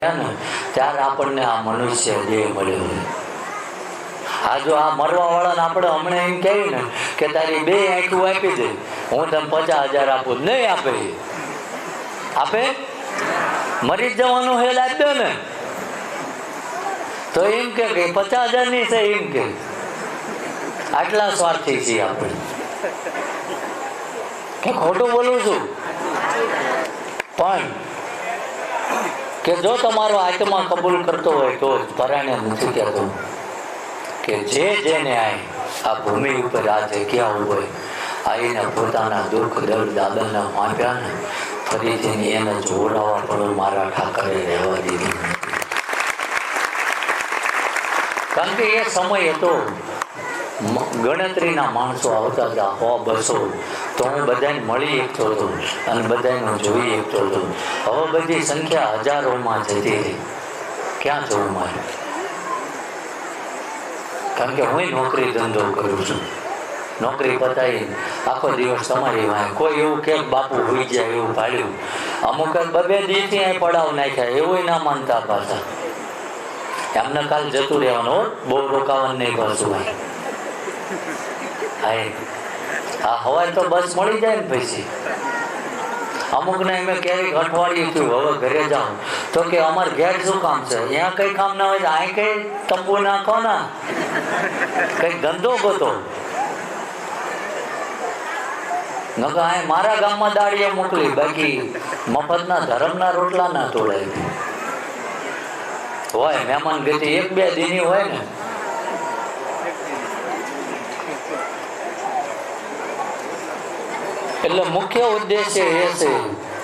ત્યારે આપણને આ મનુષ્ય દેહ મળ્યો. આ જો આ મરવા વાળાને આપણે હમણાં એમ કહીએ ને કે તારી 2 આંખું આપી દે, હું તને 50,000 આપું, નહીં આપે. આપે? મરી જવાનું હેલ આપી દો ને તો એમ કે 50,000 ની છે, એમ કે આટલા સ્વાર્થી છીએ આપણે. કે ખોટું બોલું છું? પણ કે જો તમારો આત્મા કબૂલ કરતો હોય તો જ, પરાણે નથી કહેતો કે જેને આ ભૂમિ ઉપર આ જગ્યા હોય આવીને પોતાના દુઃખ દર્દ દાદાના માપ્યા ને ફરીથી એને જોડાવા પણ મારા ઠાકરે રહેવા દીધી. કારણ કે એ સમય હતો ગણતરીના માણસો આવતા હતા 100-200, તો હું બધાને મળી એકતો હતો અને બધાને જોઈ એકતો હતો. હવે બધી સંખ્યા હજારોમાં જતી રહી. ક્યાં જવું મારે? કારણ કે હું નોકરી ધંધો કરું છું. નોકરી પતાવી આખો દિવસ તમારી વાંહે. કોઈ એવું કે બાપુ હોઈ જાય એવું ભાડ્યું. અમુક 2-2 દિવસથી અહીં પડાવ નાખ્યા, એવું ના માનતા પાછા. એમને કાલ જતું રહેવાનું, બહુ રોકાવાનું નહીં પાછું. હા, હવારે તો બસ મળી જાય ને પછી. અમુક ને એમ ક્યારેક અઠવાડિયું થયું હવે ઘરે જાઉં તો કે અમારે ઘેર શું કામ છે? અહીંયા કઈ કામ ના હોય અહીં કઈ તંબુ નાખો ના, કઈ ધંધો ગોતો. નકર અહીં મારા ગામમાં દાળીએ મોકલી, બાકી મફતના ધર્મના રોટલા ના તોડાય. હોય મહેમાન ગતિ 1-2 દિની હોય ને. એટલે મુખ્ય ઉદ્દેશ્ય એ છે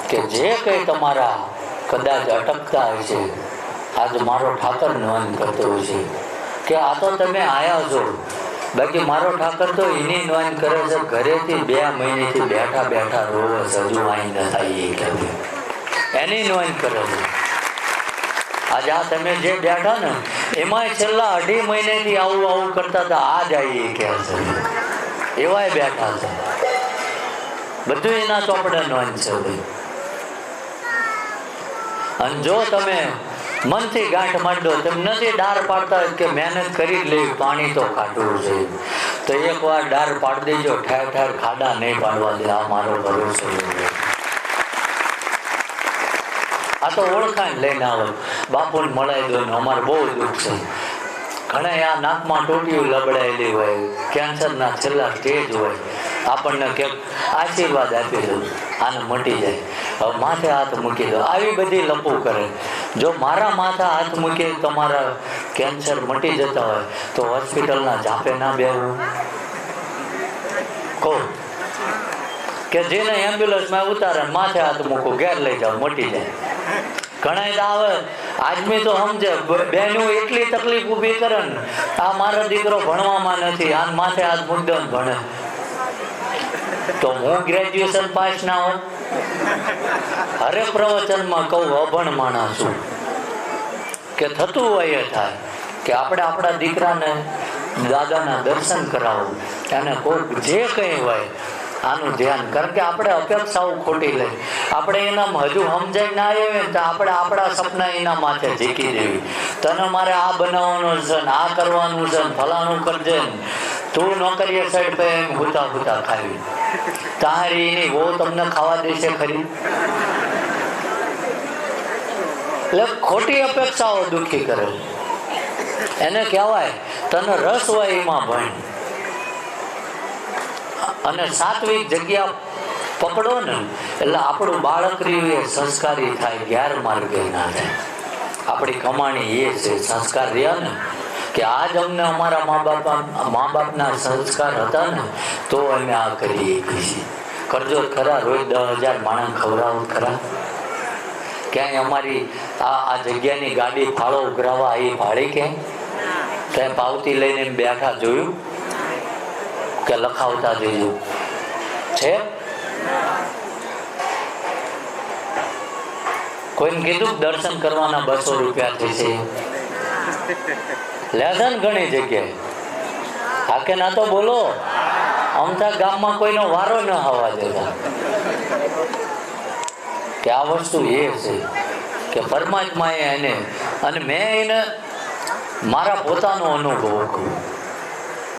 કે જે કઈ તમારા કદાચ અટકતા હોય છે, આજ મારો ઠાકર નોંધ કરતો હોય છે કે આ તો તમે આયા છો, બાકી મારો ઠાકર તો એની નોંધ કરે છે. ઘરેથી 2 મહિનેથી બેઠા બેઠા રોવે છે, હજુ અહીં ન થાય એની નોંધ કરે છે. આજે આ તમે જે બેઠા ને એમાંય છેલ્લા 2.5 મહિનેથી આવું કરતા હતા, આ જ આવી કે છે એવાય બેઠા છે. બધું એના ચોપડે નોંધ છે. અને જો તમે મનથી ગાંઠ માંડો, તમે નથી ડાર પાડતા કે મહેનત કરી જ લેવી, પાણી તો કાઢવું છે, તો એકવાર ડાર પાડી દેજો, ઠેર ઠેર ખાડા નહીં પાડવા દે. આ મારો ભરોસો. આ તો ઓળખાણ લઈને આવે, બાપુને મળાવી દો ને અમારે બહુ દુઃખ છે. ઘણા આ નાકમાં ટોટીયું લબડાયેલી હોય, કેન્સરના છેલ્લા સ્ટેજ હોય, આપણને કે આશીર્વાદ આપી દો, આને મટી જાય, હવે માથે હાથ મૂકી દો. આવી બધી લપુ કરે. જો મારા માથે હાથ મૂકી તમારા કેન્સર મટી જતા હોય તો હોસ્પિટલના ઝાંપે ના બેવું. કહો કે જેને એમ્બ્યુલન્સમાં ઉતારે માથે હાથ મૂકો, ઘેર લઈ જાઓ, મટી જાય. ઘણા આવે આદમી તો સમજે, બહેનું એટલી તકલીફ ઊભી કરે ને, આ મારો દીકરો ભણવામાં નથી, આ માથે હાથ મૂકી દો ને ભણે. તો હું ગ્રેજ્યુએશન પાસ ના હોત? હરે પ્રવચનમાં કહું અભણ માણસ છું કે થતું હોય એ થાય કે આપણે આપણા દીકરાને દાદાના દર્શન કરાવો, અને કોઈક જે કંઈ હોય આનું ધ્યાન. કારણ કે આપણે અપેક્ષાઓ ખોટી લઈ, આપણે એના હજુ સમજાય ના આવે ને તો આપણે આપણા સપના એના માથે ઝીકી દેવી. તને મારે આ બનાવવાનું છે ને આ કરવાનું છે ને ફલાણું કરજે ને, તું નોકરીએ સાઈડ પે એમ હુતા હુતા ખાવી, તારી એની બહુ તમને ખાવા દેશે ખરી? એટલે ખોટી અપેક્ષાઓ દુઃખી કરે. એને કહેવાય તને રસ હોય એમાં ભણ, અને સાત્વિક જગ્યા પકડો ને એટલે આપણું બાળક રહ્યું એ સંસ્કારી થાય, ગેરમાર્ગે ના થાય. આપણી કમાણી એ છે સંસ્કાર રહ્યા ને, કે આજ અમને અમારા મા બાપના સંસ્કાર હતા ને તો અમે આ કરીએ છીએ. કરજો ખરા, રોજ 10,000 માણસ ખવડાવો ખરા? ક્યાંય અમારી આ જગ્યાની ગાડી ફાળો ઉઘરાવા એ ભાડી ક્યાંય? ત્યાં પાવતી લઈને બેઠા જોયું કે લખાવતા જઈશું છે? કોઈને કીધું દર્શન કરવાના 200 રૂપિયા થશે? લેસન ઘણી જગ્યાએ. હા કે ના તો બોલો. અમથા ગામમાં કોઈનો વારો ન આવવા દેતા. કે આ વસ્તુ એ છે કે પરમાત્માએ એને અને મેં એને મારા પોતાનો અનુભવ કહું